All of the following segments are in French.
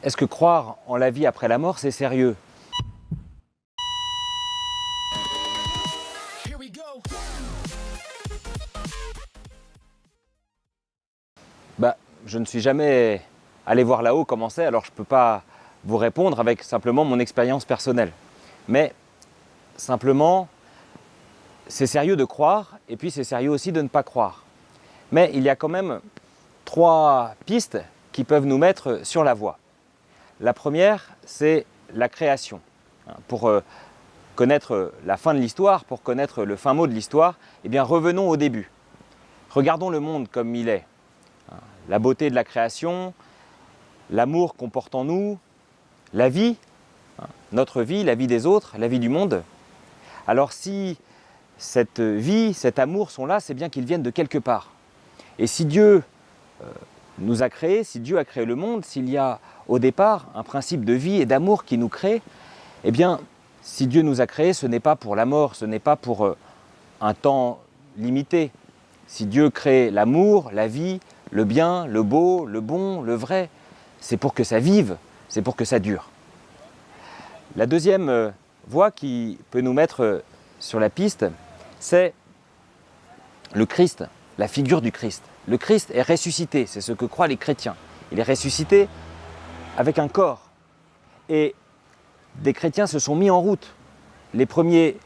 Est-ce que croire en la vie après la mort, c'est sérieux? Je ne suis jamais allé voir là-haut comment c'est, alors je ne peux pas vous répondre avec simplement mon expérience personnelle. Mais simplement, c'est sérieux de croire, et puis c'est sérieux aussi de ne pas croire. Mais il y a quand même 3 pistes qui peuvent nous mettre sur la voie. La première, c'est la création. Pour connaître la fin de l'histoire, pour connaître le fin mot de l'histoire, eh bien revenons au début. Regardons le monde comme il est. La beauté de la création, l'amour qu'on porte en nous, la vie, notre vie, la vie des autres, la vie du monde. Alors si cette vie, cet amour sont là, c'est bien qu'ils viennent de quelque part. Et si Dieu nous a créés, si Dieu a créé le monde, s'il y a au départ un principe de vie et d'amour qui nous crée, eh bien, si Dieu nous a créés, ce n'est pas pour la mort, ce n'est pas pour un temps limité. Si Dieu crée l'amour, la vie, le bien, le beau, le bon, le vrai, c'est pour que ça vive, c'est pour que ça dure. La deuxième voie qui peut nous mettre sur la piste, c'est le Christ, la figure du Christ. Le Christ est ressuscité, c'est ce que croient les chrétiens. Il est ressuscité avec un corps. Et des chrétiens se sont mis en route. Les premiers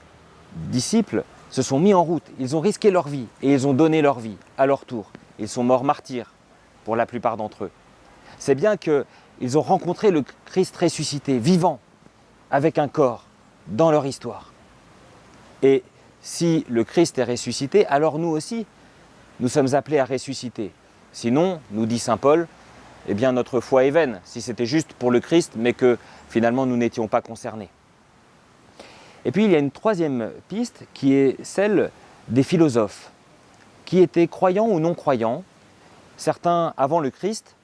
disciples se sont mis en route. Ils ont risqué leur vie et ils ont donné leur vie à leur tour. Ils sont morts martyrs pour la plupart d'entre eux. C'est bien qu'ils ont rencontré le Christ ressuscité, vivant, avec un corps, dans leur histoire. Et si le Christ est ressuscité, alors nous aussi, nous sommes appelés à ressusciter. Sinon, nous dit saint Paul, eh bien notre foi est vaine, si c'était juste pour le Christ, mais que finalement nous n'étions pas concernés. Et puis il y a une troisième piste qui est celle des philosophes, qui étaient croyants ou non croyants, certains avant le Christ,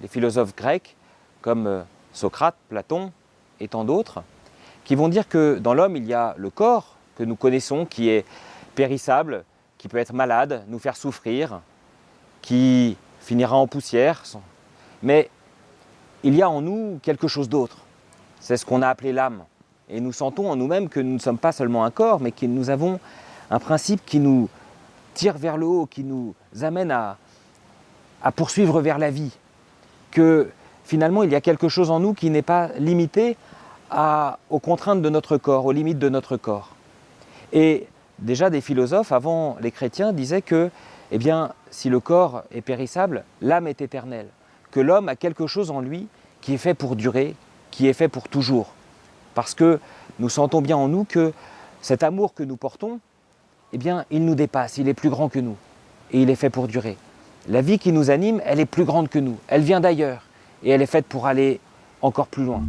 les philosophes grecs, comme Socrate, Platon et tant d'autres, qui vont dire que dans l'homme il y a le corps que nous connaissons, qui est périssable, qui peut être malade, nous faire souffrir, qui finira en poussière. Mais il y a en nous quelque chose d'autre. C'est ce qu'on a appelé l'âme. Et nous sentons en nous-mêmes que nous ne sommes pas seulement un corps, mais que nous avons un principe qui nous tire vers le haut, qui nous amène à poursuivre vers la vie. Que finalement, il y a quelque chose en nous qui n'est pas limité aux contraintes de notre corps, aux limites de notre corps. Et déjà, des philosophes, avant les chrétiens, disaient que, eh bien, si le corps est périssable, l'âme est éternelle. Que l'homme a quelque chose en lui qui est fait pour durer, qui est fait pour toujours. Parce que nous sentons bien en nous que cet amour que nous portons, eh bien, il nous dépasse, il est plus grand que nous. Et il est fait pour durer. La vie qui nous anime, elle est plus grande que nous. Elle vient d'ailleurs. Et elle est faite pour aller encore plus loin.